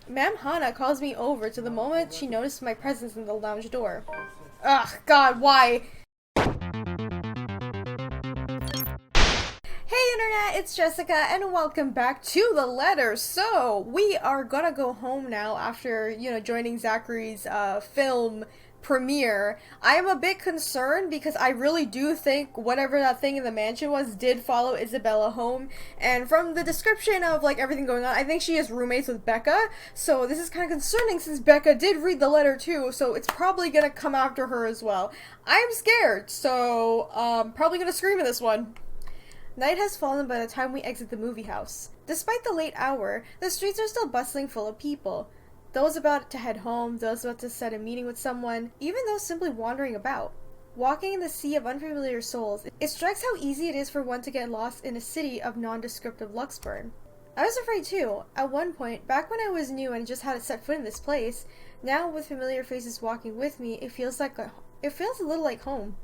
Ma'am Hana calls me over to the moment she noticed my presence in the lounge door. Ugh, God, why? Hey Internet, it's Jessica and welcome back to The Letter. So, we are gonna go home now after, joining Zachary's film premiere. I am a bit concerned because I really do think whatever that thing in the mansion was did follow Isabella home, and from the description of everything going on, I think she is roommates with Becca, so this is kind of concerning since Becca did read the letter too, so it's probably gonna come after her as well. I'm scared, so probably gonna scream in this one. Night has fallen by the time we exit the movie house. Despite the late hour, the streets are still bustling full of people. Those about to head home, those about to set a meeting with someone, even those simply wandering about. Walking in the sea of unfamiliar souls, it strikes how easy it is for one to get lost in a city of nondescriptive Luxburn. I was afraid too, at one point, back when I was new and just had to set foot in this place. Now, with familiar faces walking with me, it feels a little like home.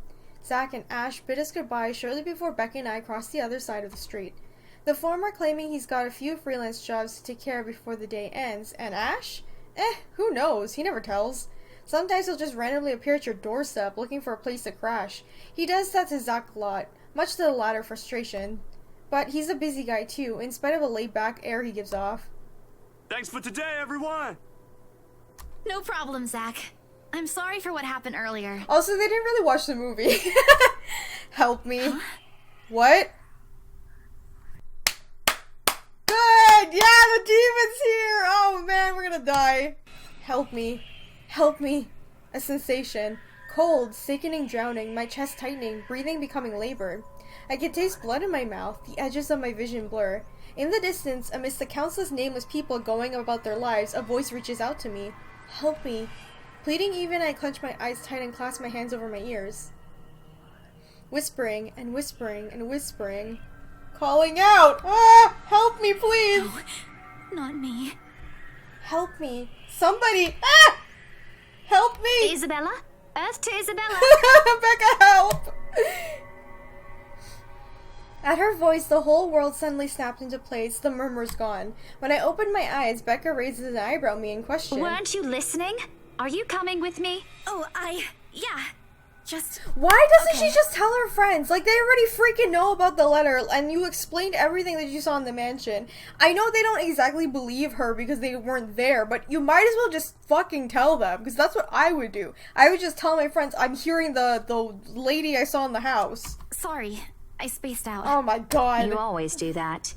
Zach and Ash bid us goodbye shortly before Becca and I crossed the other side of the street. The former claiming he's got a few freelance jobs to take care of before the day ends, and Ash? Who knows? He never tells. Sometimes he'll just randomly appear at your doorstep looking for a place to crash. He does that to Zach a lot, much to the latter frustration. But he's a busy guy too, in spite of the laid-back air he gives off. Thanks for today, everyone! No problem, Zach. I'm sorry for what happened earlier. Also, they didn't really watch the movie. Help me. Huh? What? Good! Yeah, the demon's here! Oh man, we're gonna die. Help me. Help me. A sensation. Cold, sickening, drowning, my chest tightening, breathing becoming labored. I can taste blood in my mouth, the edges of my vision blur. In the distance, amidst the countless nameless people going about their lives, a voice reaches out to me. Help me. Pleading even, I clench my eyes tight and clasp my hands over my ears. Whispering, and whispering, and whispering. Calling out! Ah! Help me, please! No, not me. Help me. Somebody! Ah! Help me! Isabella? Earth to Isabella! Becca, help! At her voice, the whole world suddenly snapped into place, the murmur's gone. When I opened my eyes, Becca raises an eyebrow at me in question. Weren't you listening? Are you coming with me? Oh, yeah. Why doesn't she just tell her friends? They already freaking know about the letter, and you explained everything that you saw in the mansion. I know they don't exactly believe her because they weren't there, but you might as well just fucking tell them, because that's what I would do. I would just tell my friends, I'm hearing the lady I saw in the house. Sorry, I spaced out. Oh my god. You always do that.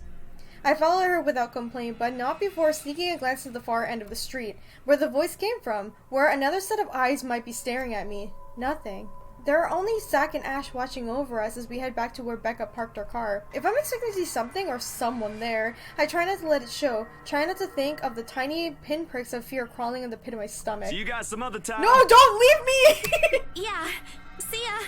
I followed her without complaint, but not before sneaking a glance to the far end of the street, where the voice came from, where another set of eyes might be staring at me. Nothing. There are only Zach and Ash watching over us as we head back to where Becca parked her car. If I'm expecting to see something or someone there, I try not to let it show. Try not to think of the tiny pinpricks of fear crawling in the pit of my stomach. So you got some other time? No, don't leave me! Yeah, see ya.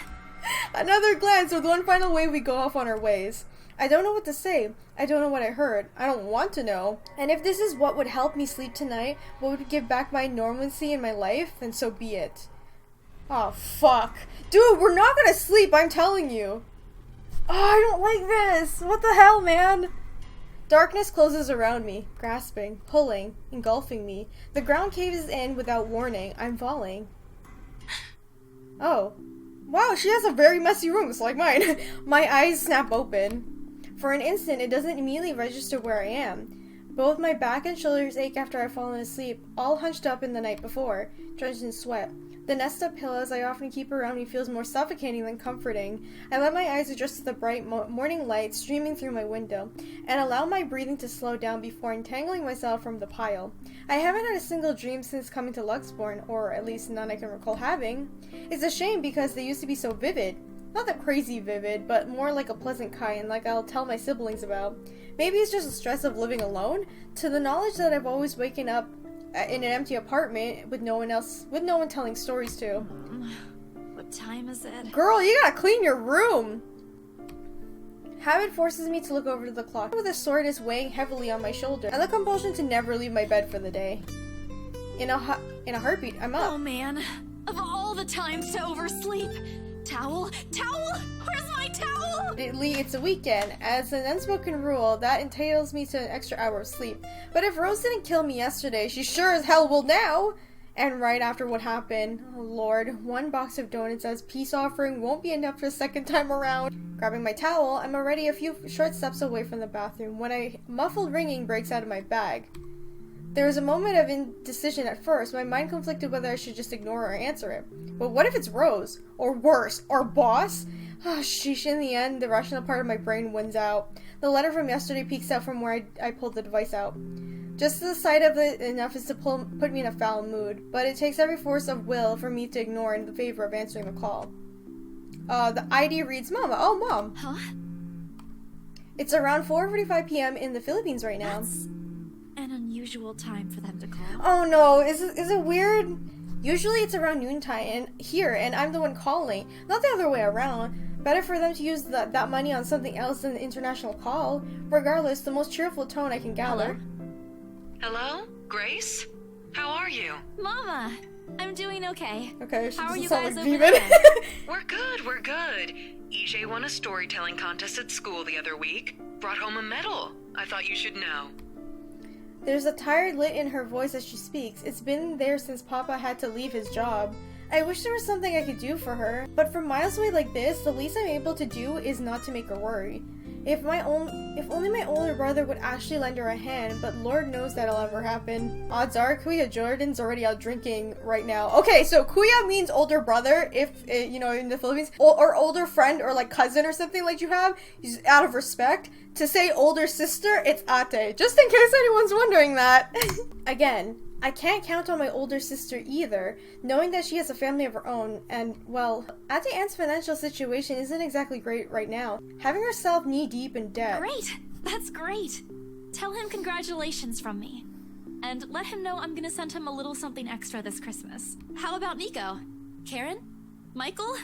Another glance with one final wave we go off on our ways. I don't know what to say. I don't know what I heard. I don't want to know. And if this is what would help me sleep tonight, what would give back my normalcy in my life, then so be it. Oh, fuck. Dude, we're not gonna sleep, I'm telling you. Oh, I don't like this. What the hell, man? Darkness closes around me, grasping, pulling, engulfing me. The ground caves in without warning. I'm falling. Oh. Wow, she has a very messy room, it's like mine. My eyes snap open. For an instant, it doesn't immediately register where I am. Both my back and shoulders ache after I've fallen asleep, all hunched up in the night before, drenched in sweat. The nest of pillows I often keep around me feels more suffocating than comforting. I let my eyes adjust to the bright morning light streaming through my window, and allow my breathing to slow down before entangling myself from the pile. I haven't had a single dream since coming to Luxburn, or at least none I can recall having. It's a shame because they used to be so vivid. Not that crazy vivid, but more like a pleasant kind, like I'll tell my siblings about. Maybe it's just the stress of living alone, to the knowledge that I've always waken up in an empty apartment with no one telling stories to. What time is it? Girl, you gotta clean your room! Habit forces me to look over to the clock with a soreness weighing heavily on my shoulder, and the compulsion to never leave my bed for the day. In a heartbeat, I'm up. Oh man, of all the times to oversleep. Towel? Where's my towel? Admittedly, it's a weekend. As an unspoken rule, that entitles me to an extra hour of sleep. But if Rose didn't kill me yesterday, she sure as hell will now! And right after what happened, oh lord, one box of donuts as peace offering won't be enough for the second time around. Grabbing my towel, I'm already a few short steps away from the bathroom when a muffled ringing breaks out of my bag. There was a moment of indecision at first. My mind conflicted whether I should just ignore or answer it. But what if it's Rose? Or worse, our boss? Oh, sheesh, in the end, the rational part of my brain wins out. The letter from yesterday peeks out from where I pulled the device out. Just the sight of it enough is to put me in a foul mood, but it takes every force of will for me to ignore in the favor of answering the call. The ID reads Mama. Oh, Mom. Huh? It's around 4:45 p.m. in the Philippines right now. That's an unusual time for them to call. Oh no, is it weird? Usually it's around noontime here, and I'm the one calling, not the other way around. Better for them to use that money on something else than the international call. Regardless, the most cheerful tone I can gather. Hello? Grace? How are you? Mama! I'm doing okay. Okay, she How are doesn't you sound guys like over Demon. there? We're good. EJ won a storytelling contest at school the other week. Brought home a medal. I thought you should know. There's a tired lit in her voice as she speaks. It's been there since Papa had to leave his job. I wish there was something I could do for her, but from miles away like this, the least I'm able to do is not to make her worry. If only my older brother would actually lend her a hand, but Lord knows that'll ever happen. Odds are Kuya Jordan's already out drinking right now. Okay, so Kuya means older brother, if, in the Philippines, or older friend or like cousin or something like you have, out of respect. To say older sister, it's ate, just in case anyone's wondering that. Again, I can't count on my older sister either, knowing that she has a family of her own, and, well, Ate Anne's financial situation isn't exactly great right now, having herself knee-deep in debt. Great! That's great! Tell him congratulations from me. And let him know I'm gonna send him a little something extra this Christmas. How about Nico? Karen? Michael?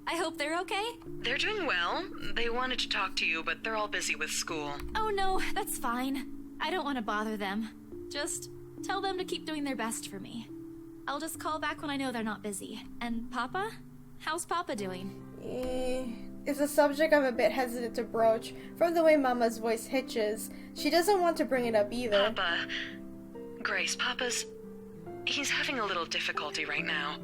I hope they're okay? They're doing well. They wanted to talk to you, but they're all busy with school. Oh no, that's fine. I don't want to bother them. Just tell them to keep doing their best for me. I'll just call back when I know they're not busy. And Papa? How's Papa doing? It's a subject I'm a bit hesitant to broach. From the way Mama's voice hitches, she doesn't want to bring it up either. Grace, he's having a little difficulty right now.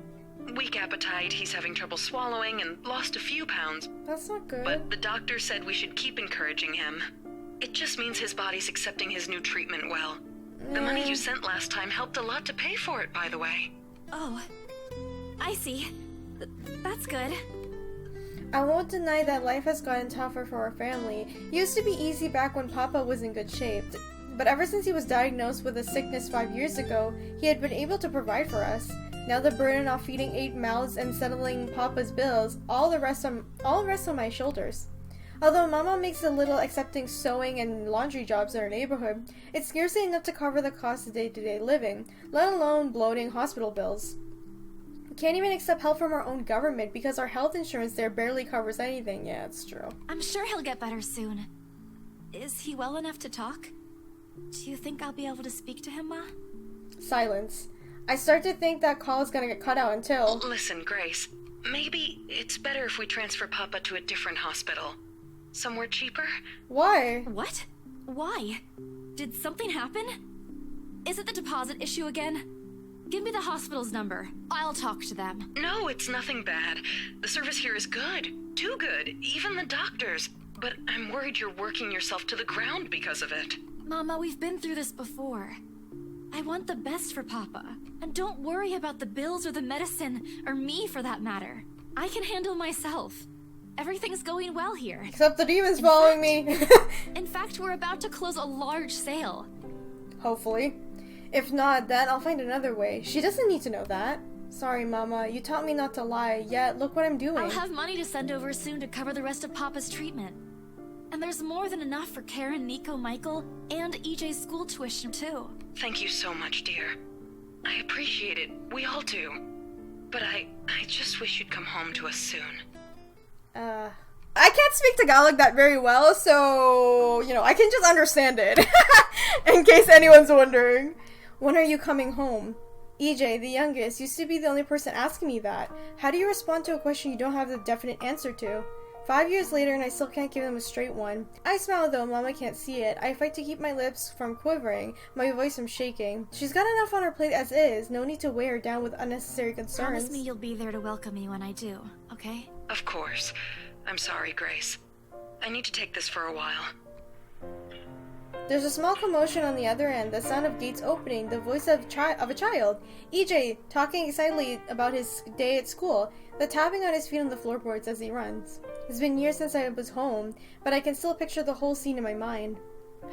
Weak appetite, he's having trouble swallowing, and lost a few pounds. That's not good. But the doctor said we should keep encouraging him. It just means his body's accepting his new treatment well. The money you sent last time helped a lot to pay for it, by the way. Oh, I see. That's good. I won't deny that life has gotten tougher for our family. It used to be easy back when Papa was in good shape. But ever since he was diagnosed with a sickness 5 years ago, he had been able to provide for us. Now the burden of feeding 8 mouths and settling Papa's bills, all the rest on my shoulders. Although Mama makes a little accepting sewing and laundry jobs in our neighborhood, it's scarcely enough to cover the cost of day-to-day living, let alone bloating hospital bills. We can't even accept help from our own government because our health insurance there barely covers anything. Yeah, it's true. I'm sure he'll get better soon. Is he well enough to talk? Do you think I'll be able to speak to him, Ma? Silence. I start to think that call is gonna get cut out until... Listen, Grace. Maybe it's better if we transfer Papa to a different hospital. Somewhere cheaper? Why? What? Why? Did something happen? Is it the deposit issue again? Give me the hospital's number. I'll talk to them. No, it's nothing bad. The service here is good. Too good. Even the doctors. But I'm worried you're working yourself to the ground because of it. Mama, we've been through this before. I want the best for Papa. And don't worry about the bills or the medicine, or me for that matter. I can handle myself. Everything's going well here. Except the demon's following me. In fact, we're about to close a large sale. Hopefully. If not, then I'll find another way. She doesn't need to know that. Sorry, Mama. You taught me not to lie, yet look what I'm doing. I'll have money to send over soon to cover the rest of Papa's treatment. And there's more than enough for Karen, Nico, Michael, and EJ's school tuition, too. Thank you so much, dear. I appreciate it. We all do. But I just wish you'd come home to us soon. I can't speak Tagalog that very well, so, I can just understand it. In case anyone's wondering. When are you coming home? EJ, the youngest, used to be the only person asking me that. How do you respond to a question you don't have the definite answer to? 5 years later and I still can't give them a straight one. I smile though, Mama can't see it. I fight to keep my lips from quivering, my voice from shaking. She's got enough on her plate as is, no need to weigh her down with unnecessary concerns. Promise me you'll be there to welcome me when I do, okay? Of course. I'm sorry, Grace. I need to take this for a while. There's a small commotion on the other end, the sound of gates opening, the voice of a child. EJ, talking excitedly about his day at school, the tapping on his feet on the floorboards as he runs. It's been years since I was home, but I can still picture the whole scene in my mind.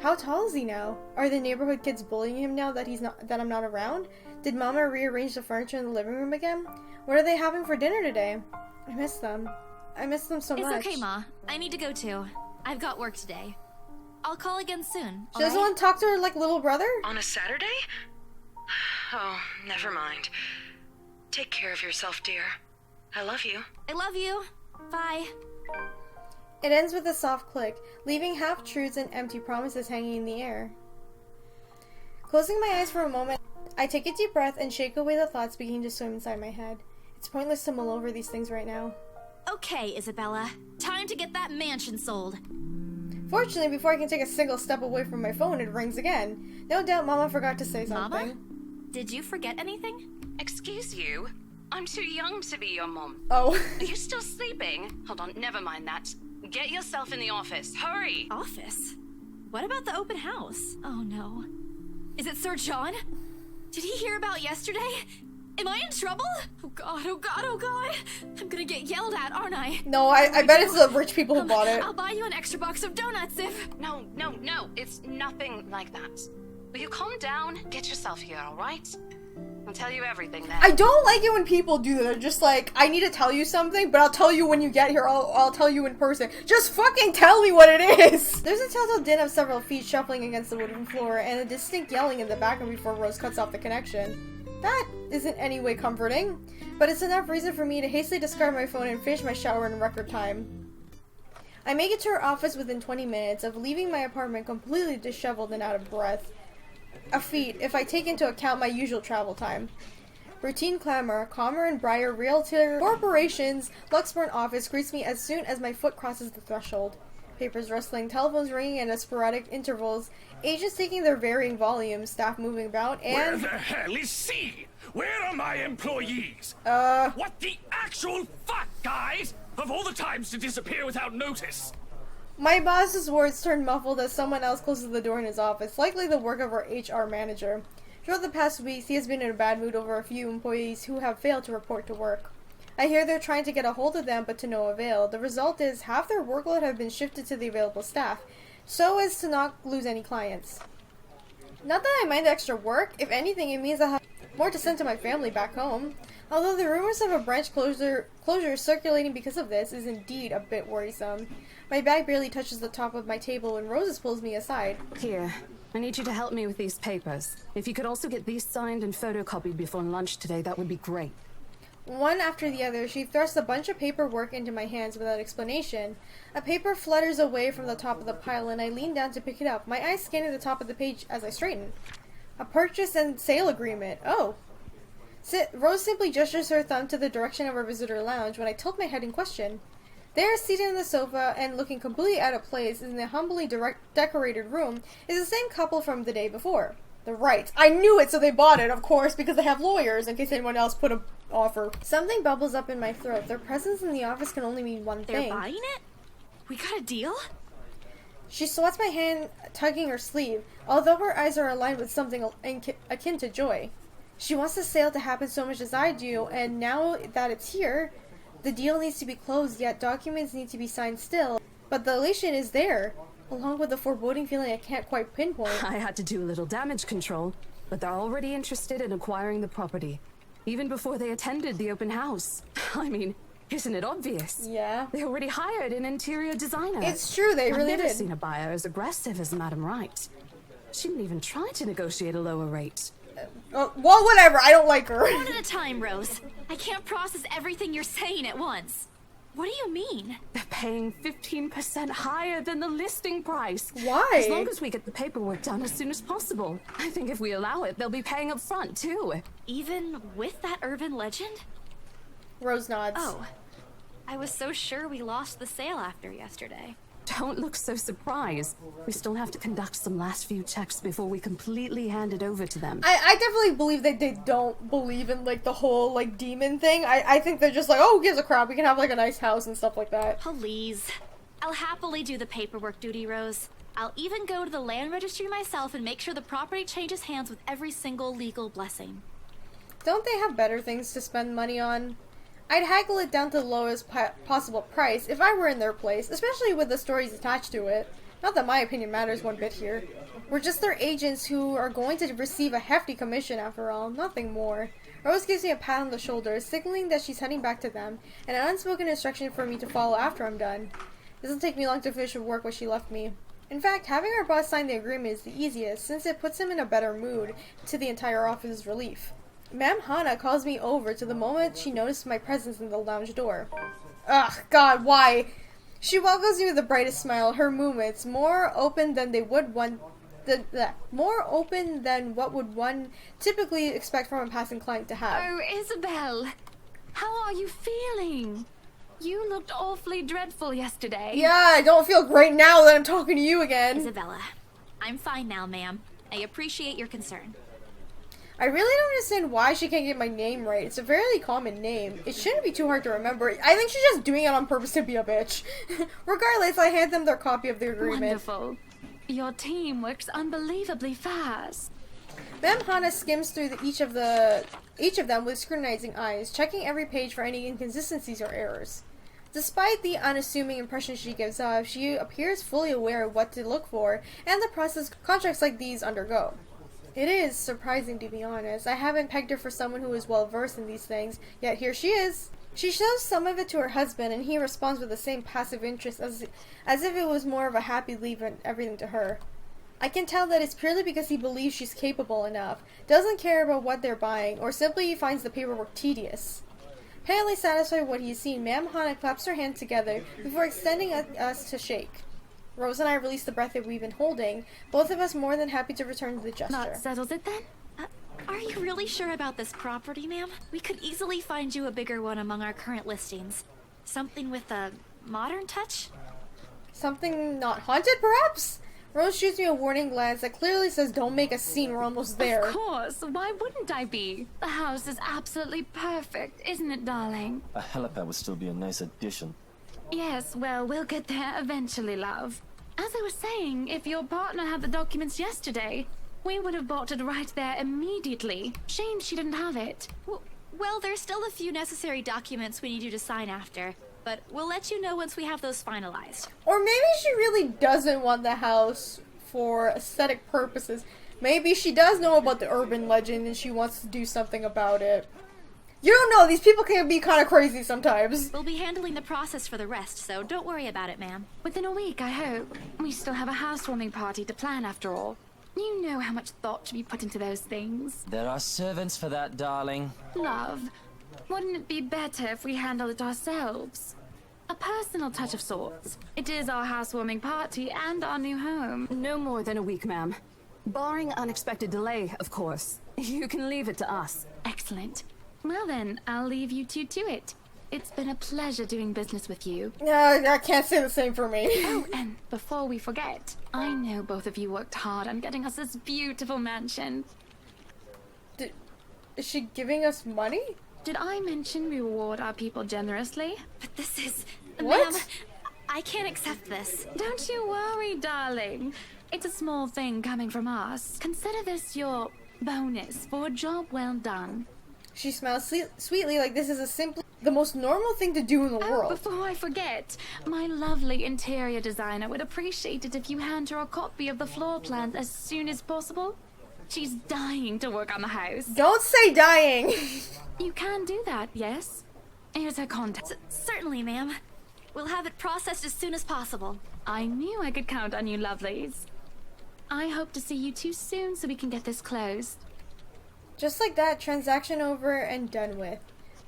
How tall is he now? Are the neighborhood kids bullying him now that I'm not around? Did Mama rearrange the furniture in the living room again? What are they having for dinner today? I miss them. I miss them so much. It's okay, Ma. I need to go too. I've got work today. I'll call again soon. She doesn't want to talk to her like little brother? On a Saturday? Oh, never mind. Take care of yourself, dear. I love you. I love you. Bye. It ends with a soft click, leaving half-truths and empty promises hanging in the air. Closing my eyes for a moment, I take a deep breath and shake away the thoughts beginning to swim inside my head. It's pointless to mull over these things right now. Okay, Isabella. Time to get that mansion sold. Fortunately, before I can take a single step away from my phone, it rings again. No doubt Mama forgot to say something. Mama? Did you forget anything? Excuse you? I'm too young to be your mom. Oh. Are you still sleeping? Hold on, never mind that. Get yourself in the office. Hurry! Office? What about the open house? Oh no. Is it Sir John? Did he hear about yesterday? Am I in trouble? Oh god, oh god, oh god. I'm gonna get yelled at, aren't I? No, I bet it's the rich people who bought it. I'll buy you an extra box of donuts if... No, it's nothing like that. Will you calm down? Get yourself here, alright? I'll tell you everything then. I don't like it when people do that. They're just like, I need to tell you something, but I'll tell you when you get here. I'll tell you in person. Just fucking tell me what it is! There's a telltale din of several feet shuffling against the wooden floor, and a distinct yelling in the background before Rose cuts off the connection. That isn't any way comforting, but it's enough reason for me to hastily discard my phone and finish my shower in record time. I make it to her office within 20 minutes of leaving my apartment completely disheveled and out of breath. A feat, if I take into account my usual travel time. Routine clamor, Calmer and Breyer Realtor Corporation's Luxburn office greets me as soon as my foot crosses the threshold. Papers rustling, telephones ringing at sporadic intervals, agents taking their varying volumes, staff moving about, and... Where the hell is C? Where are my employees? What the actual fuck, guys? Of all the times to disappear without notice. My boss's words turn muffled as someone else closes the door in his office, likely the work of our HR manager. Throughout the past weeks, he has been in a bad mood over a few employees who have failed to report to work. I hear they're trying to get a hold of them, but to no avail. The result is half their workload have been shifted to the available staff, so as to not lose any clients. Not that I mind the extra work. If anything, it means I have more to send to my family back home. Although the rumors of a branch closure circulating because of this is indeed a bit worrisome. My bag barely touches the top of my table when Roses pulls me aside. Here, I need you to help me with these papers. If you could also get these signed and photocopied before lunch today, that would be great. One after the other, she thrusts a bunch of paperwork into my hands without explanation. A paper flutters away from the top of the pile, and I lean down to pick it up, my eyes scanning the top of the page as I straighten. A purchase and sale agreement. Oh. Rose simply gestures her thumb to the direction of our visitor lounge when I tilt my head in question. There, seated on the sofa and looking completely out of place in the humbly decorated room, is the same couple from the day before. The Wrights. I knew it, so they bought it, of course, because they have lawyers, in case anyone else put an offer. Something bubbles up in my throat. Their presence in the office can only mean one thing. They're buying it? We got a deal? She swats my hand, tugging her sleeve, although her eyes are aligned with something akin to joy. She wants the sale to happen so much as I do, and now that it's here, the deal needs to be closed, yet documents need to be signed still. But the elation is there, along with the foreboding feeling I can't quite pinpoint. I had to do a little damage control, but they're already interested in acquiring the property, even before they attended the open house. I mean, isn't it obvious? Yeah. They already hired an interior designer. It's true, they really did. I've never seen a buyer as aggressive as Madam Wright. She didn't even try to negotiate a lower rate. Well, whatever, I don't like her. One at a time, Rose. I can't process everything you're saying at once. What do you mean? They're paying 15% higher than the listing price. Why? As long as we get the paperwork done as soon as possible. I think if we allow it, they'll be paying up front, too. Even with that urban legend? Rose nods. Oh. I was so sure we lost the sale after yesterday. Don't look so surprised. We still have to conduct some last few checks before we completely hand it over to them. I definitely believe that they don't believe in, like, the whole, like, demon thing. I think they're just like, oh, who gives a crap? We can have, like, a nice house and stuff like that. Please. I'll happily do the paperwork duty, Rose. I'll even go to the land registry myself and make sure the property changes hands with every single legal blessing. Don't they have better things to spend money on? I'd haggle it down to the lowest possible price if I were in their place, especially with the stories attached to it. Not that my opinion matters one bit here. We're just their agents who are going to receive a hefty commission after all, nothing more. Rose gives me a pat on the shoulder, signaling that she's heading back to them, and an unspoken instruction for me to follow after I'm done. It doesn't take me long to finish the work where she left me. In fact, having our boss sign the agreement is the easiest, since it puts him in a better mood, to the entire office's relief. Ma'am Hana calls me over to the moment she noticed my presence in the lounge door. Ugh, God, why? She welcomes me with the brightest smile, her movements more open than what would one typically expect from a passing client to have. Oh, Isabel! How are you feeling? You looked awfully dreadful yesterday. Yeah, I don't feel great now that I'm talking to you again. Isabella, I'm fine now, ma'am. I appreciate your concern. I really don't understand why she can't get my name right. It's a fairly common name. It shouldn't be too hard to remember. I think she's just doing it on purpose to be a bitch. Regardless, I hand them their copy of the agreement. Wonderful. Your team works unbelievably fast. Ma'am Hana skims through each of them with scrutinizing eyes, checking every page for any inconsistencies or errors. Despite the unassuming impression she gives off, she appears fully aware of what to look for and the process contracts like these undergo. It is surprising, to be honest. I haven't pegged her for someone who is well versed in these things, yet here she is. She shows some of it to her husband, and he responds with the same passive interest as if it was more of a happy leave and everything to her. I can tell that it's purely because he believes she's capable enough, doesn't care about what they're buying, or simply finds the paperwork tedious. Apparently satisfied with what he's seen, Ma'am Hana claps her hands together before extending us to shake. Rose and I release the breath that we've been holding, both of us more than happy to return to the gesture. That settles it then? Are you really sure about this property, ma'am? We could easily find you a bigger one among our current listings. Something with a modern touch? Something not haunted, perhaps? Rose shoots me a warning glance that clearly says don't make a scene, we're almost there. Of course, why wouldn't I be? The house is absolutely perfect, isn't it, darling? A helipad would still be a nice addition. Yes, well, we'll get there eventually, love. As I was saying, if your partner had the documents yesterday, we would have bought it right there immediately. Shame she didn't have it. Well, there's still a few necessary documents we need you to sign after, but we'll let you know once we have those finalized. Or maybe she really doesn't want the house for aesthetic purposes. Maybe she does know about the urban legend and she wants to do something about it. You don't know, these people can be kind of crazy sometimes. We'll be handling the process for the rest, so don't worry about it, ma'am. Within a week, I hope. We still have a housewarming party to plan after all. You know how much thought should be put into those things. There are servants for that, darling. Love, wouldn't it be better if we handle it ourselves? A personal touch of sorts. It is our housewarming party and our new home. No more than a week, ma'am. Barring unexpected delay, of course. You can leave it to us. Excellent. Well then, I'll leave you two to it. It's been a pleasure doing business with you. I can't say the same for me. Oh, and before we forget, I know both of you worked hard on getting us this beautiful mansion. Is she giving us money? Did I mention we reward our people generously? But this is... What? Ma'am, I can't accept this. Don't you worry, darling. It's a small thing coming from us. Consider this your bonus for a job well done. She smiles sweetly like this is the most normal thing to do in the world. Before I forget, my lovely interior designer would appreciate it if you hand her a copy of the floor plans as soon as possible. She's dying to work on the house. Don't say dying! You can do that, yes? Here's her contact. Certainly, ma'am. We'll have it processed as soon as possible. I knew I could count on you, lovelies. I hope to see you two soon so we can get this closed. Just like that, transaction over and done with.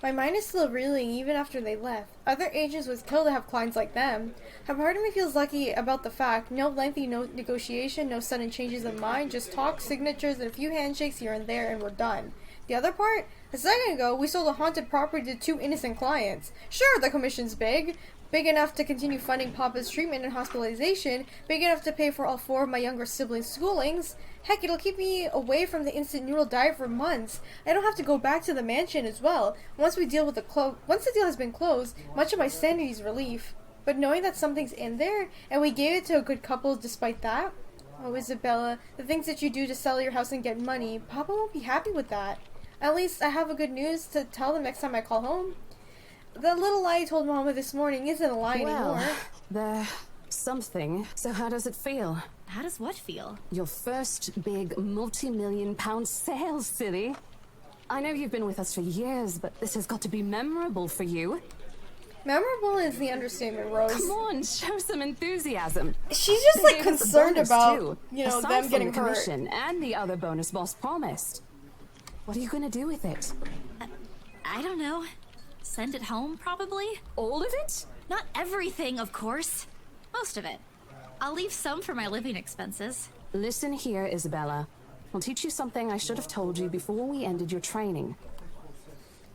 My mind is still reeling even after they left. Other agents would kill to have clients like them. A part of me feels lucky about the fact, no lengthy negotiation, no sudden changes of mind, just talk, signatures, and a few handshakes here and there, and we're done. The other part? A second ago, we sold a haunted property to 2 innocent clients. Sure, the commission's big. Big enough to continue funding Papa's treatment and hospitalization. Big enough to pay for all 4 of my younger siblings' schoolings. Heck, it'll keep me away from the instant noodle diet for months. I don't have to go back to the mansion as well. Once the deal has been closed, much of my sanity's relief. But knowing that something's in there, and we gave it to a good couple despite that? Oh, Isabella, the things that you do to sell your house and get money, Papa won't be happy with that. At least I have a good news to tell them next time I call home. The little lie I told Mama this morning isn't a lie anymore. There's something. So how does it feel? How does what feel? Your first big multi-million-pound sale, silly. I know you've been with us for years, but this has got to be memorable for you. Memorable is the understatement, Rose. Come on, show some enthusiasm. She's just like concerned about, too, them getting the hurt. Commission and the other bonus boss promised. What are you gonna do with it? I don't know. Send it home, probably? All of it? Not everything, of course. Most of it. I'll leave some for my living expenses. Listen here, Isabella. I'll teach you something I should have told you before we ended your training.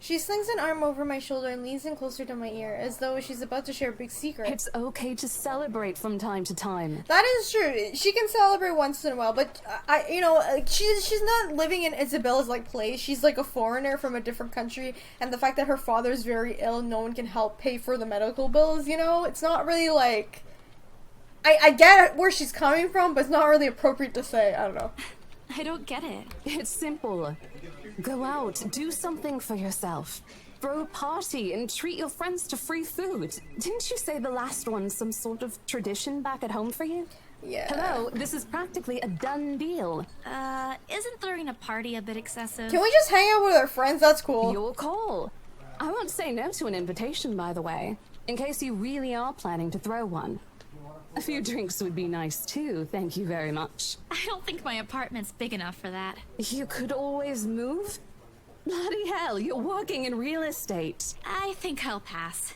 She slings an arm over my shoulder and leans in closer to my ear, as though she's about to share a big secret. It's okay to celebrate from time to time. That is true. She can celebrate once in a while, but she's not living in Isabella's place. She's like a foreigner from a different country, and the fact that her father's very ill, no one can help pay for the medical bills. It's not really like. I get where she's coming from, but it's not really appropriate to say. I don't know. I don't get it. It's simple. Go out, do something for yourself. Throw a party and treat your friends to free food. Didn't you say the last one's some sort of tradition back at home for you? Yeah. Hello, this is practically a done deal. Isn't throwing a party a bit excessive? Can we just hang out with our friends? That's cool. Your call. I won't say no to an invitation, by the way, in case you really are planning to throw one. A few drinks would be nice too, thank you very much. I don't think my apartment's big enough for that. You could always move? Bloody hell, you're working in real estate. I think I'll pass.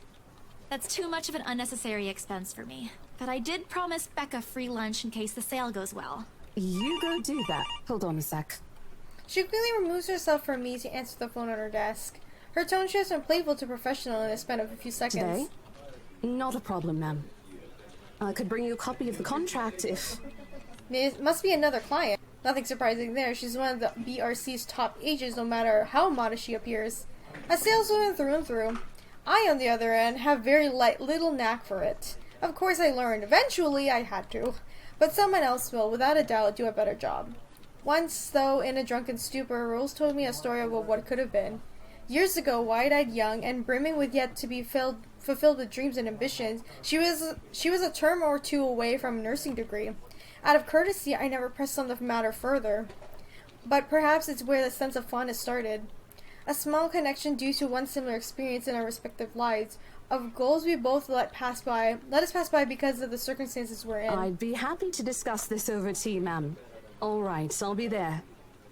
That's too much of an unnecessary expense for me. But I did promise Becca free lunch in case the sale goes well. You go do that. Hold on a sec. She quickly removes herself from me to answer the phone on her desk. Her tone shifts from playful to professional in the span of a few seconds. Today? Not a problem, ma'am. I could bring you a copy of the contract if... It must be another client. Nothing surprising there. She's one of the BRC's top agents, no matter how modest she appears. A saleswoman through and through. I, on the other end, have very little knack for it. Of course I learned. Eventually I had to. But someone else will, without a doubt, do a better job. Once, though, in a drunken stupor, Rose told me a story about what could have been. Years ago, wide-eyed, young, and brimming with yet to be fulfilled with dreams and ambitions, she was a term or two away from a nursing degree. Out of courtesy, I never pressed on the matter further. But perhaps it's where the sense of fondness started. A small connection due to one similar experience in our respective lives, of goals we both let us pass by because of the circumstances we're in. I'd be happy to discuss this over tea, ma'am. All right, I'll be there.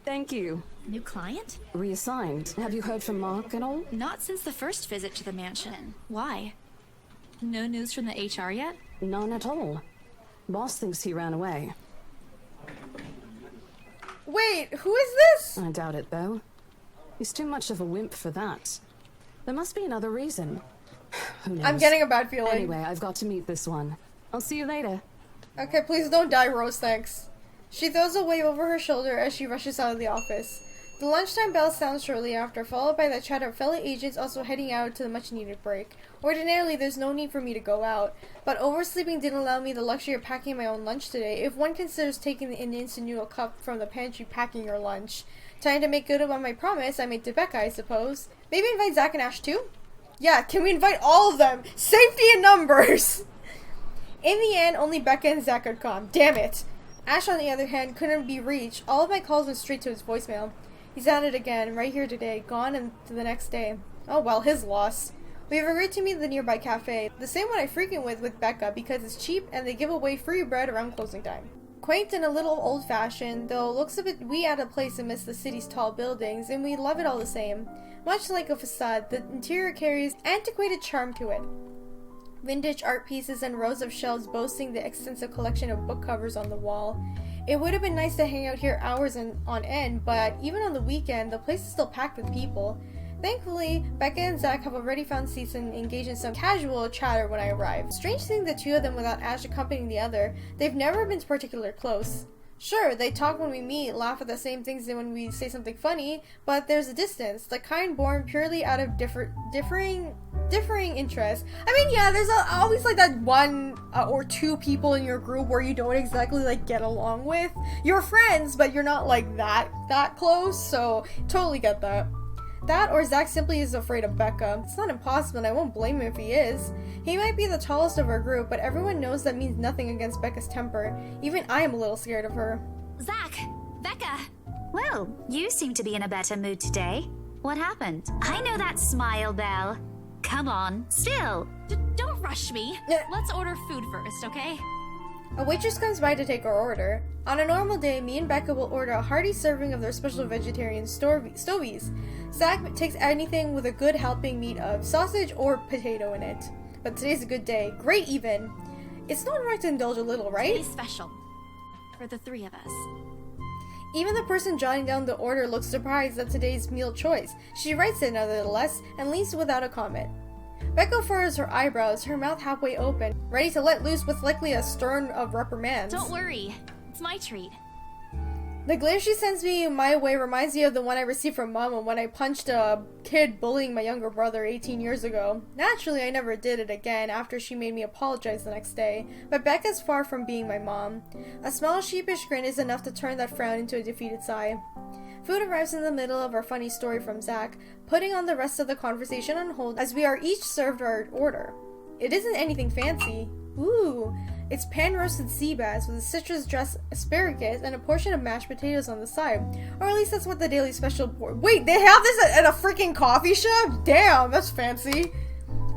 Thank you. New client? Reassigned. Have you heard from Mark at all? Not since the first visit to the mansion. Why? No news from the HR yet? None at all. Boss thinks he ran away. Wait, who is this? I doubt it, though. He's too much of a wimp for that. There must be another reason. Who knows? I'm getting a bad feeling. Anyway, I've got to meet this one. I'll see you later. Okay, please don't die, Rose, thanks. She throws a wave over her shoulder as she rushes out of the office. The lunchtime bell sounds shortly after, followed by the chatter of fellow agents also heading out to the much-needed break. Ordinarily, there's no need for me to go out, but oversleeping didn't allow me the luxury of packing my own lunch today, if one considers taking an instant noodle cup from the pantry packing your lunch. Trying to make good on my promise I made to Becca, I suppose. Maybe invite Zach and Ash too? Yeah, can we invite all of them? Safety in numbers! In the end, only Becca and Zach could come. Damn it! Ash, on the other hand, couldn't be reached. All of my calls went straight to his voicemail. He's at it again, right here today, gone and to the next day. Oh well, his loss. We have agreed to meet at the nearby cafe, the same one I frequent with Becca, because it's cheap and they give away free bread around closing time. Quaint and a little old-fashioned, though looks a bit wee out of place amidst the city's tall buildings, and we love it all the same. Much like a facade, the interior carries antiquated charm to it. Vintage art pieces and rows of shelves boasting the extensive collection of book covers on the wall. It would have been nice to hang out here hours on end, but even on the weekend, the place is still packed with people. Thankfully, Becca and Zach have already found seats and engaged in some casual chatter when I arrive. Strange thing, the two of them without Ash accompanying the other, they've never been particularly close. Sure, they talk when we meet, laugh at the same things when we say something funny, but there's a distance, the kind born purely out of differing interests. I mean, yeah, there's always like that one or two people in your group where you don't exactly like get along with. You're friends, but you're not like that close, so totally get that. That or Zach simply is afraid of Becca. It's not impossible and I won't blame him if he is. He might be the tallest of our group, but everyone knows that means nothing against Becca's temper. Even I am a little scared of her. Zach! Becca! Well, you seem to be in a better mood today. What happened? I know that smile, Belle. Come on, still. Don't rush me. Let's order food first, okay? A waitress comes by to take our order. On a normal day, me and Becca will order a hearty serving of their special vegetarian stovies. Zach takes anything with a good helping meat of sausage or potato in it. But today's a good day. Great even. It's not right to indulge a little, right? Today's special. For the three of us. Even the person jotting down the order looks surprised at today's meal choice. She writes it nevertheless and leaves without a comment. Becca furrows her eyebrows, her mouth halfway open, ready to let loose with likely a stern of reprimands. Don't worry. It's my treat. The glare she sends me my way reminds me of the one I received from Mama when I punched a kid bullying my younger brother 18 years ago. Naturally, I never did it again after she made me apologize the next day, but Becca's far from being my mom. A small sheepish grin is enough to turn that frown into a defeated sigh. Food arrives in the middle of our funny story from Zach, putting on the rest of the conversation on hold as we are each served our order. It isn't anything fancy. Ooh, it's pan-roasted sea bass with a citrus-dressed asparagus and a portion of mashed potatoes on the side. Or at least that's what the daily special... Wait, they have this at a freaking coffee shop? Damn, that's fancy.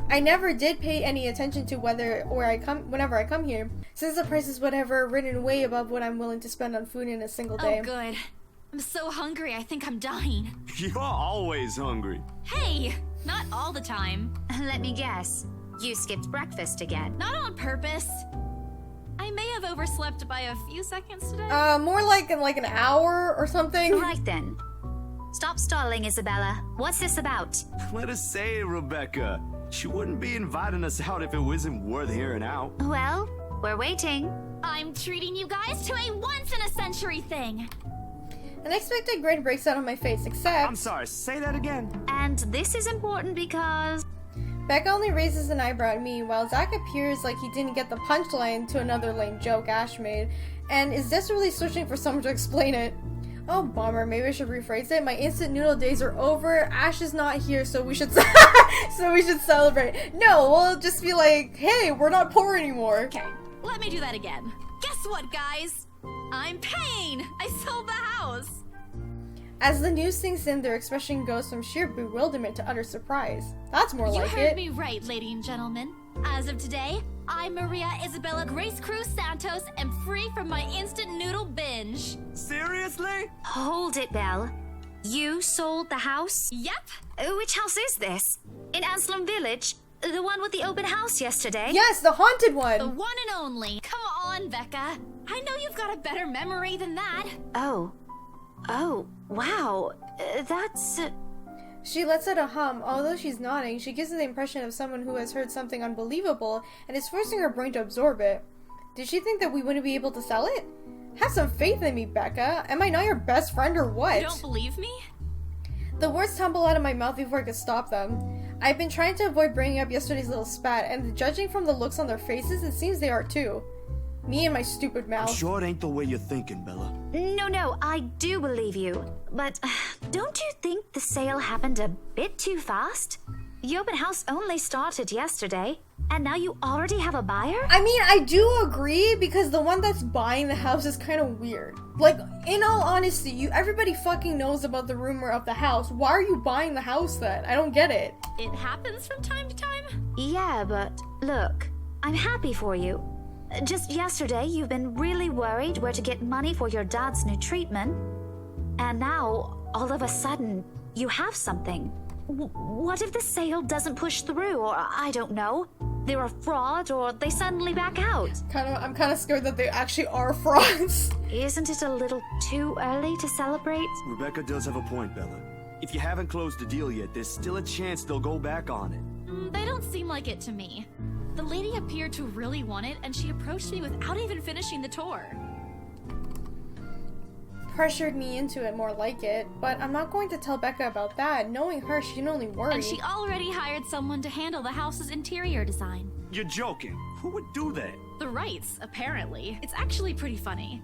I never did pay any attention to whenever I come here, since the price is whatever, written way above what I'm willing to spend on food in a single day. Oh, good. I'm so hungry, I think I'm dying. You're always hungry. Hey, not all the time. Let me guess. You skipped breakfast again. Not on purpose. I may have overslept by a few seconds today. More like in like an hour or something. Right then. Stop stalling, Isabella. What's this about? Let us say it, Rebecca. She wouldn't be inviting us out if it wasn't worth hearing out. Well, we're waiting. I'm treating you guys to a once-in-a-century thing. An unexpected grin breaks out on my face, except... I'm sorry, say that again. And this is important because... Becca only raises an eyebrow at me, while Zach appears like he didn't get the punchline to another lame joke Ash made, and is desperately searching for someone to explain it. Oh, bummer. Maybe I should rephrase it. My instant noodle days are over. Ash is not here, so we should celebrate. No, we'll just be like, hey, we're not poor anymore. Okay, let me do that again. Guess what, guys? I'm paying! I sold the house! As the news sinks in, their expression goes from sheer bewilderment to utter surprise. That's more like it. You heard me right, ladies and gentlemen. As of today, I, Maria Isabella Grace Cruz Santos, am free from my instant noodle binge. Seriously? Hold it, Belle. You sold the house? Yep. Which house is this? In Anselm Village? The one with the open house yesterday? Yes, the haunted one! The one and only. Come on, Becca. I know you've got a better memory than that. Oh, wow. That's... She lets out a hum. Although she's nodding, she gives the impression of someone who has heard something unbelievable and is forcing her brain to absorb it. Did she think that we wouldn't be able to sell it? Have some faith in me, Becca. Am I not your best friend or what? You don't believe me? The words tumble out of my mouth before I could stop them. I've been trying to avoid bringing up yesterday's little spat, and judging from the looks on their faces, it seems they are too. Me and my stupid mouth. I'm sure it ain't the way you're thinking, Bella. No, I do believe you. But don't you think the sale happened a bit too fast? The open house only started yesterday, and now you already have a buyer? I mean, I do agree, because the one that's buying the house is kind of weird. Like, in all honesty, everybody fucking knows about the rumor of the house. Why are you buying the house then? I don't get it. It happens from time to time. Yeah, but look, I'm happy for you. Just yesterday, you've been really worried where to get money for your dad's new treatment. And now, all of a sudden, you have something. What if the sale doesn't push through, or I don't know? they're a fraud or they suddenly back out. I'm kind of scared that they actually are frauds. Isn't it a little too early to celebrate? Rebecca does have a point, Bella. If you haven't closed the deal yet, there's still a chance they'll go back on it. They don't seem like it to me. The lady appeared to really want it, and she approached me without even finishing the tour. Pressured me into it, more like it, but I'm not going to tell Becca about that. Knowing her, she can only worry. And she already hired someone to handle the house's interior design. You're joking. Who would do that? The Wrights, apparently. It's actually pretty funny.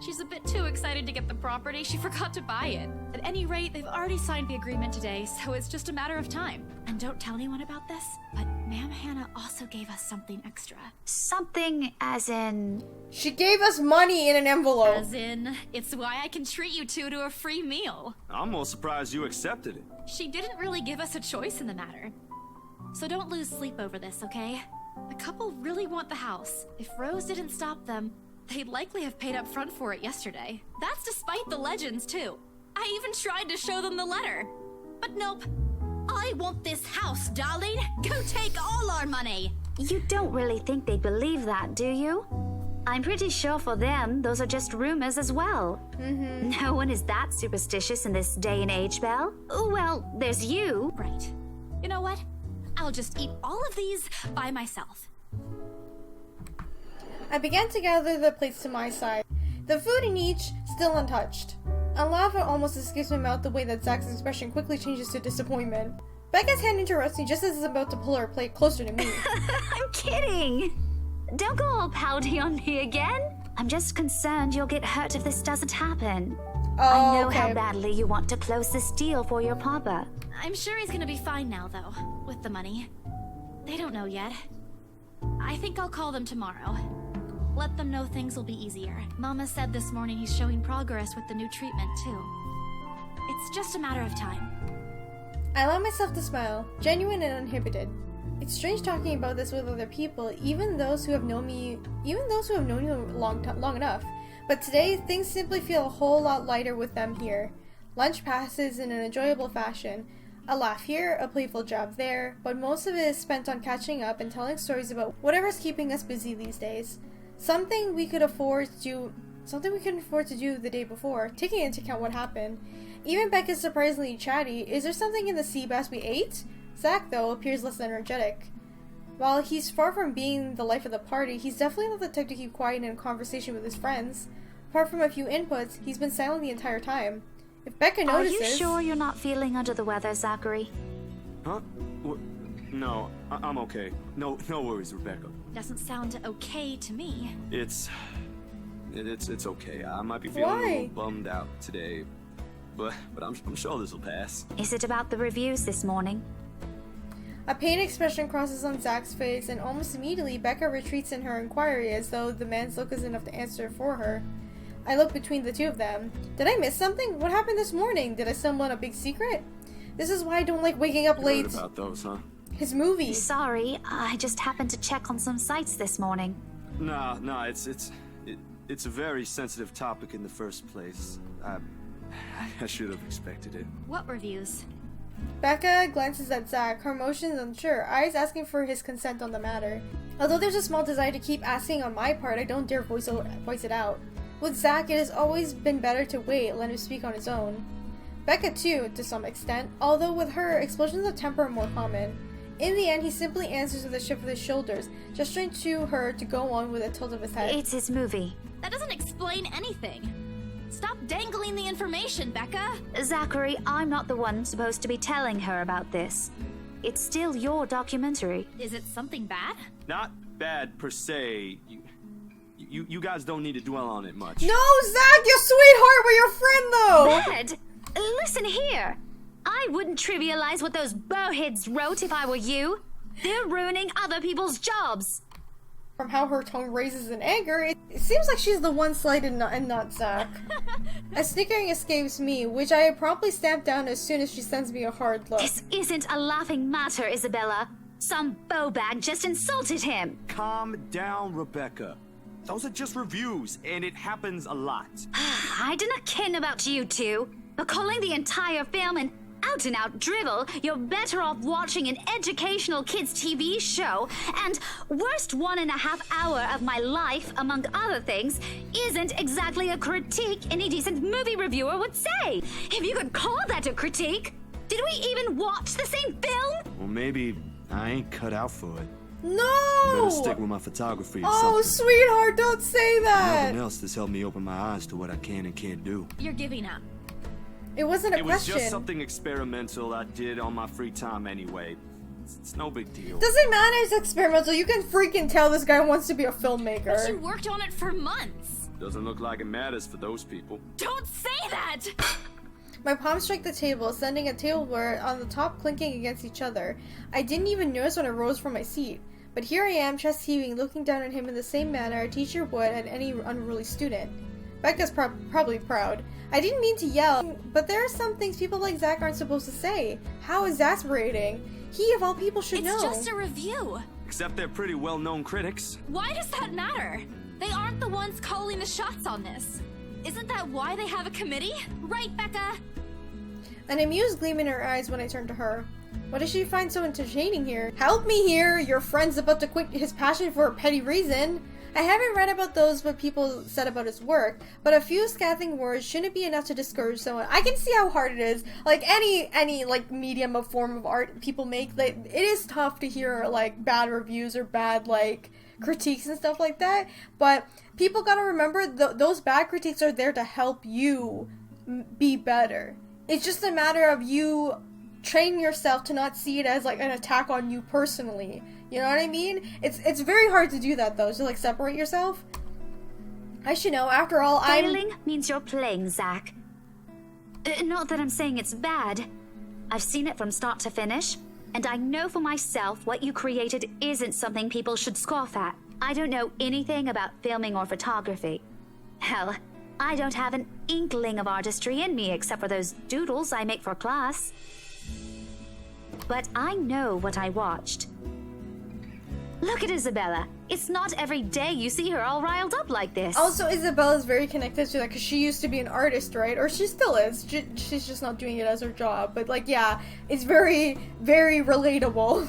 She's a bit too excited to get the property, she forgot to buy it. At any rate, they've already signed the agreement today, so it's just a matter of time. And don't tell anyone about this, but Ma'am Hannah also gave us something extra. Something as in... She gave us money in an envelope. As in, it's why I can treat you two to a free meal. I'm more surprised you accepted it. She didn't really give us a choice in the matter. So don't lose sleep over this, okay? The couple really want the house. If Rose didn't stop them, they'd likely have paid up front for it yesterday. That's despite the legends, too. I even tried to show them the letter. But nope. I want this house, darling. Go take all our money. You don't really think they'd believe that, do you? I'm pretty sure for them, those are just rumors as well. No one is that superstitious in this day and age, Belle. Well, there's you. Right. You know what? I'll just eat all of these by myself. I began to gather the plates to my side, the food in each still untouched. A laugh almost escapes my mouth the way that Zach's expression quickly changes to disappointment. Becca's hand interrupts me just as it's about to pull her plate closer to me. I'm kidding! Don't go all pouty on me again. I'm just concerned you'll get hurt if this doesn't happen. I know how badly you want to close this deal for your papa. I'm sure he's gonna be fine now, though, with the money. They don't know yet. I think I'll call them tomorrow. Let them know things will be easier. Mama said this morning he's showing progress with the new treatment, too. It's just a matter of time. I allow myself to smile, genuine and uninhibited. It's strange talking about this with other people, even those who have known you long enough. But today, things simply feel a whole lot lighter with them here. Lunch passes in an enjoyable fashion. A laugh here, a playful jab there, but most of it is spent on catching up and telling stories about whatever's keeping us busy these days. Something we couldn't afford to do the day before, taking into account what happened. Even Beck is surprisingly chatty. Is there something in the sea bass we ate? Zach, though, appears less energetic. While he's far from being the life of the party, he's definitely not the type to keep quiet in a conversation with his friends. Apart from a few inputs, he's been silent the entire time. If Becca notices... Are you sure you're not feeling under the weather, Zachary? Huh? No, I'm okay. No worries, Rebecca. Doesn't sound okay to me. It's okay. I might be feeling a little bummed out today, but I'm sure this will pass. Is it about the reviews this morning? A pained expression crosses on Zach's face, and almost immediately Becca retreats in her inquiry as though the man's look is enough to answer for her. I look between the two of them. Did I miss something? What happened this morning? Did I stumble on a big secret? This is why I don't like waking up late. Heard about those, huh? His movie. Sorry, I just happened to check on some sites this morning. Nah, it's a very sensitive topic in the first place. I should have expected it. What reviews? Becca glances at Zach, her emotions unsure, eyes asking for his consent on the matter. Although there's a small desire to keep asking on my part, I don't dare voice it out. With Zach, it has always been better to wait, let him speak on his own. Becca too, to some extent, although with her, explosions of temper are more common. In the end, he simply answers with a shift of his shoulders, gesturing to her to go on with a tilt of his head. It's his movie. That doesn't explain anything. Stop dangling the information, Becca! Zachary, I'm not the one supposed to be telling her about this. It's still your documentary. Is it something bad? Not bad per se. You guys don't need to dwell on it much. No, Zach, you sweetheart, we're your friend though! Bad? Listen here. I wouldn't trivialize what those bowheads wrote if I were you. They're ruining other people's jobs. From how her tone raises in anger, it seems like she's the one slighted and not Zach. A snickering escapes me, which I promptly stamp down as soon as she sends me a hard look. This isn't a laughing matter, Isabella. Some bowbag just insulted him. Calm down, Rebecca. Those are just reviews, and it happens a lot. I do not ken about you two, but calling the entire film an out and out drivel, you're better off watching an educational kids TV show. And worst 1.5 hour of my life, among other things, isn't exactly a critique any decent movie reviewer would say. If you could call that a critique. Did we even watch the same film? Well, maybe I ain't cut out for it. No! Better stick with my photography or Oh, something. sweetheart, don't say that! Nothing else that's helped me open my eyes to what I can and can't do. You're giving up. It wasn't a It was question. just something experimental I did on my free time anyway. It's no big deal. Doesn't matter, it's experimental. You can freaking tell this guy wants to be a filmmaker. But you worked on it for months. Doesn't look like it matters for those people. Don't say that! My palms strike the table, sending a tableware on the top clinking against each other. I didn't even notice when I rose from my seat. But here I am, chest heaving, looking down at him in the same manner a teacher would at any unruly student. Becca's probably proud. I didn't mean to yell, but there are some things people like Zach aren't supposed to say. How exasperating. He, of all people, should know. It's just a review. Except they're pretty well-known critics. Why does that matter? They aren't the ones calling the shots on this. Isn't that why they have a committee? Right, Becca? An amused gleam in her eyes when I turned to her. What does she find so entertaining here? Help me here! Your friend's about to quit his passion for a petty reason. I haven't read about what people said about his work, but a few scathing words shouldn't be enough to discourage someone. I can see how hard it is. Like any like medium of form of art people make, like it is tough to hear like bad reviews or bad like critiques and stuff like that. But people gotta remember those bad critiques are there to help you be better. It's just a matter of you training yourself to not see it as like an attack on you personally. You know what I mean? It's very hard to do that though, to like separate yourself. I should know, after all, Failing means you're playing, Zach. Not that I'm saying it's bad. I've seen it from start to finish, and I know for myself what you created isn't something people should scoff at. I don't know anything about filming or photography. Hell, I don't have an inkling of artistry in me except for those doodles I make for class. But I know what I watched. Look at Isabella. It's not every day you see her all riled up like this. Also, Isabella's very connected to that because she used to be an artist, right? Or she still is. She's just not doing it as her job. But like, yeah, it's very, very relatable.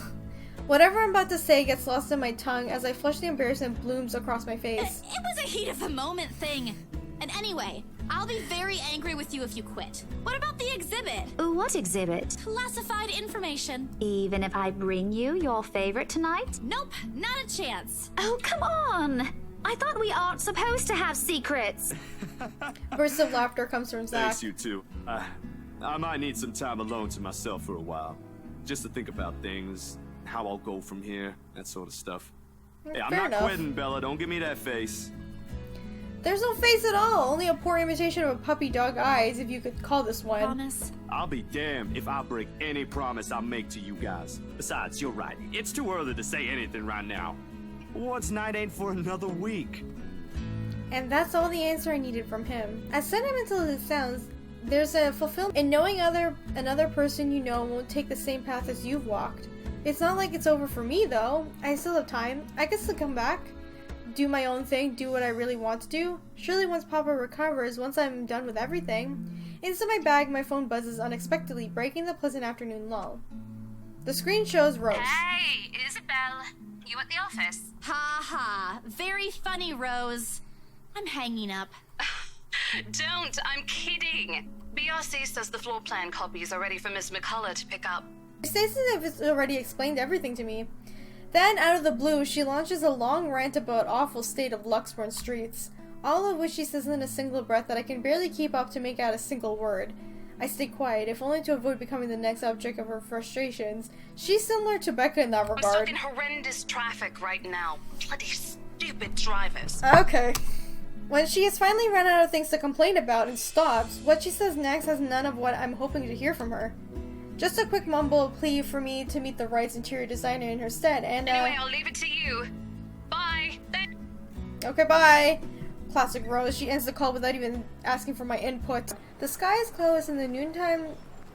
Whatever I'm about to say gets lost in my tongue as I flush the embarrassment blooms across my face. It was a heat of the moment thing. And anyway, I'll be very angry with you if you quit. What about the exhibit? What exhibit? Classified information. Even if I bring you your favorite tonight? Nope, not a chance. Oh, come on! I thought we aren't supposed to have secrets. Burst of laughter comes from Zach. Thanks, you two. I might need some time alone to myself for a while. Just to think about things, how I'll go from here, that sort of stuff. Hey, I'm not quitting, Bella. Don't give me that face. There's no face at all, only a poor imitation of a puppy dog eyes, if you could call this one. Promise? I'll be damned if I break any promise I make to you guys. Besides, you're right. It's too early to say anything right now. What's night ain't for another week. And that's all the answer I needed from him. As sentimental as it sounds, there's a fulfillment in knowing another person you know won't take the same path as you've walked. It's not like it's over for me, though. I still have time. I can still come back. Do my own thing, do what I really want to do. Surely once Papa recovers, once I'm done with everything. Inside my bag, my phone buzzes unexpectedly, breaking the pleasant afternoon lull. The screen shows Rose. Hey, Isabel. You at the office? Ha ha. Very funny, Rose. I'm hanging up. Don't, I'm kidding. BRC says the floor plan copies are ready for Miss McCullough to pick up. It states as if it's already explained everything to me. Then, out of the blue, she launches a long rant about awful state of Luxburn streets, all of which she says in a single breath that I can barely keep up to make out a single word. I stay quiet, if only to avoid becoming the next object of her frustrations. She's similar to Becca in that I'm regard. stuck in horrendous traffic right now. Bloody stupid drivers. Okay. When she has finally run out of things to complain about and stops, what she says next has none of what I'm hoping to hear from her. Just a quick mumble plea for me to meet the right interior designer in her stead, and Anyway, I'll leave it to you. Bye. Okay, bye. Classic Rose. She ends the call without even asking for my input. The sky is closed and the noontime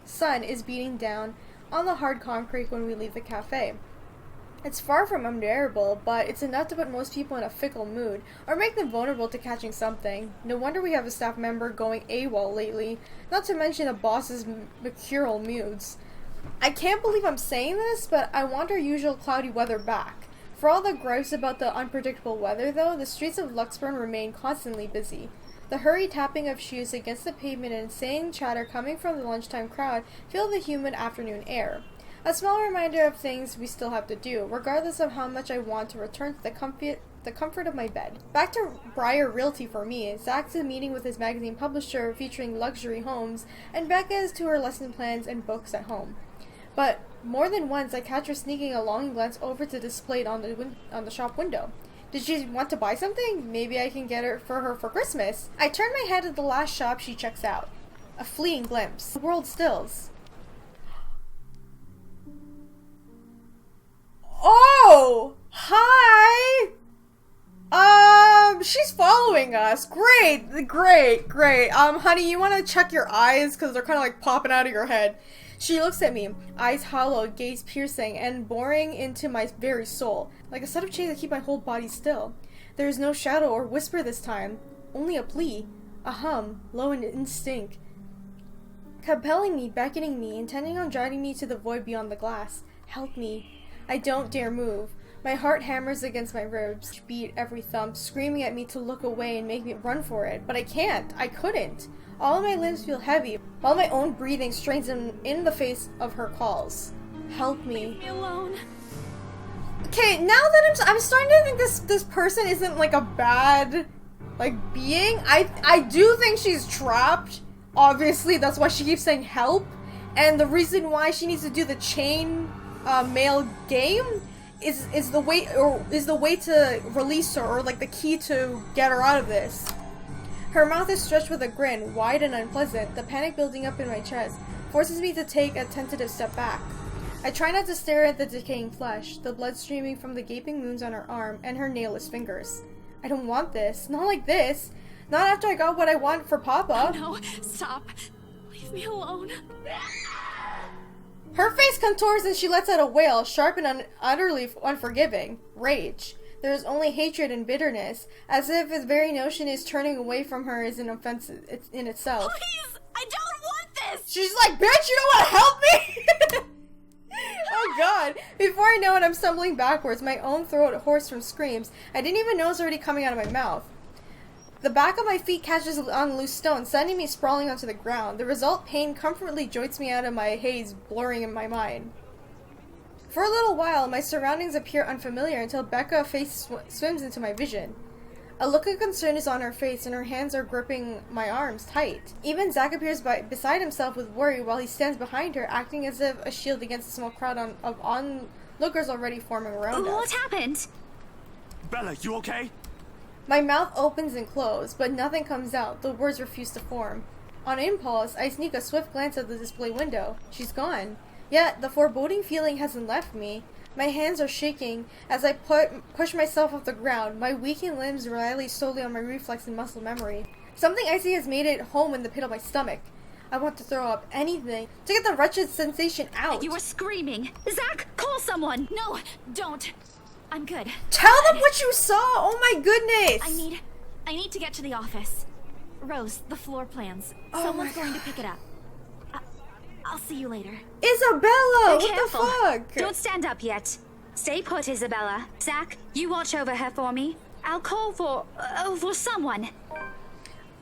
sun is beating down on the hard concrete when we leave the cafe. It's far from unbearable, but it's enough to put most people in a fickle mood, or make them vulnerable to catching something. No wonder we have a staff member going AWOL lately, not to mention the boss's mercurial moods. I can't believe I'm saying this, but I want our usual cloudy weather back. For all the gripes about the unpredictable weather, though, the streets of Luxburn remain constantly busy. The hurried tapping of shoes against the pavement and insane chatter coming from the lunchtime crowd fill the humid afternoon air. A small reminder of things we still have to do, regardless of how much I want to return to the comfort of my bed. Back to Briar Realty for me. Zach's a meeting with his magazine publisher featuring luxury homes, and Becca is to her lesson plans and books at home. But more than once, I catch her sneaking a longing glance over to display it on the shop window. Did she want to buy something? Maybe I can get it for her for Christmas. I turn my head to the last shop she checks out. A fleeting glimpse. The world stills. Oh! Hi! She's following us. Great! Honey, you want to check your eyes? Because they're kind of like popping out of your head. She looks at me, eyes hollow, gaze piercing, and boring into my very soul, like a set of chains that keep my whole body still. There is no shadow or whisper this time, only a plea, a hum, low and indistinct, compelling me, beckoning me, intending on driving me to the void beyond the glass. Help me. I don't dare move. My heart hammers against my ribs, beat every thump, screaming at me to look away and make me run for it, but I can't. I couldn't. All of my limbs feel heavy, while my own breathing strains in the face of her calls. Help me. Leave me alone. Okay, now that I'm starting to think this person isn't like a bad being. I do think she's trapped. Obviously, that's why she keeps saying help. And the reason why she needs to do the chain mail game is the way to release her, or like the key to get her out of this. Her mouth is stretched with a grin, wide and unpleasant. The panic building up in my chest forces me to take a tentative step back. I try not to stare at the decaying flesh, the blood streaming from the gaping wounds on her arm and her nailless fingers. I don't want this. Not like this. Not after I got what I want for Papa. Oh, no, stop. Leave me alone. Her face contours and she lets out a wail, sharp and utterly unforgiving. Rage. There is only hatred and bitterness, as if the very notion is turning away from her is an offense in itself. Please! I don't want this! She's like, bitch, you don't want to help me? Oh god. Before I know it, I'm stumbling backwards, my own throat hoarse from screams. I didn't even know it was already coming out of my mouth. The back of my feet catches on loose stone, sending me sprawling onto the ground. The result, pain comfortably joints me out of my haze, blurring in my mind. For a little while, my surroundings appear unfamiliar until Becca's face swims into my vision. A look of concern is on her face, and her hands are gripping my arms tight. Even Zach appears beside himself with worry while he stands behind her, acting as if a shield against the small crowd of onlookers already forming around us. What happened? Bella, you okay? My mouth opens and closes, but nothing comes out. The words refuse to form. On impulse, I sneak a swift glance at the display window. She's gone. Yet, the foreboding feeling hasn't left me. My hands are shaking as I push myself off the ground. My weakened limbs rely solely on my reflex and muscle memory. Something icy has made it home in the pit of my stomach. I want to throw up anything to get the wretched sensation out. You were screaming. Zach, call someone. No, don't. I'm good. Tell them what you saw! Oh my goodness! I need to get to the office. Rose, the floor plans. Someone's going to pick it up. I'll see you later. Isabella! Be what careful. The fuck? Don't stand up yet. Stay put, Isabella. Zach, you watch over her for me. I'll call for someone.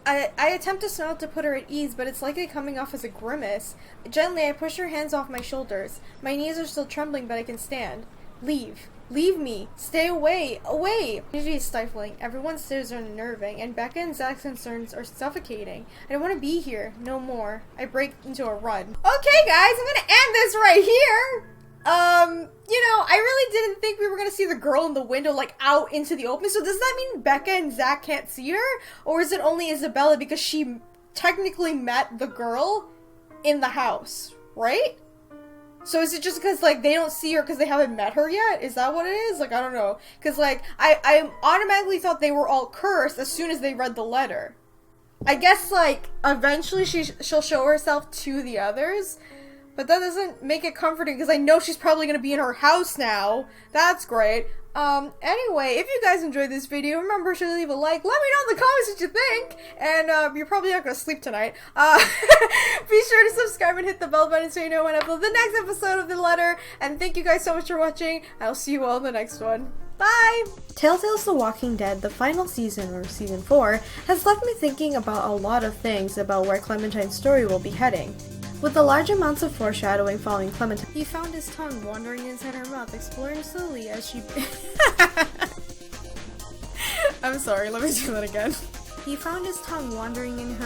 I attempt to smile to put her at ease, but it's likely coming off as a grimace. Gently, I push her hands off my shoulders. My knees are still trembling, but I can stand. Leave. Leave me. Stay away. Away. Energy is stifling. Everyone's stares are unnerving, and Becca and Zach's concerns are suffocating. I don't want to be here. No more. I break into a run. Okay, guys, I'm gonna end this right here. I really didn't think we were gonna see the girl in the window, like, out into the open. So does that mean Becca and Zach can't see her? Or is it only Isabella because she technically met the girl in the house, right? So is it just because, like, they don't see her because they haven't met her yet? Is that what it is? Like, I don't know. Because, like, I automatically thought they were all cursed as soon as they read the letter. I guess, like, eventually she'll show herself to the others. But that doesn't make it comforting because I know she's probably gonna be in her house now. That's great. Anyway, if you guys enjoyed this video, remember to leave a like. Let me know in the comments what you think. And, you're probably not gonna sleep tonight. Be sure to subscribe and hit the bell button so you know when I upload the next episode of The Letter. And thank you guys so much for watching. I'll see you all in the next one. Bye! Telltale's The Walking Dead, the final season, or season 4, has left me thinking about a lot of things about where Clementine's story will be heading. With the large amounts of foreshadowing following Clementine, he found his tongue wandering inside her mouth, exploring slowly as she... I'm sorry, let me do that again. He found his tongue wandering in her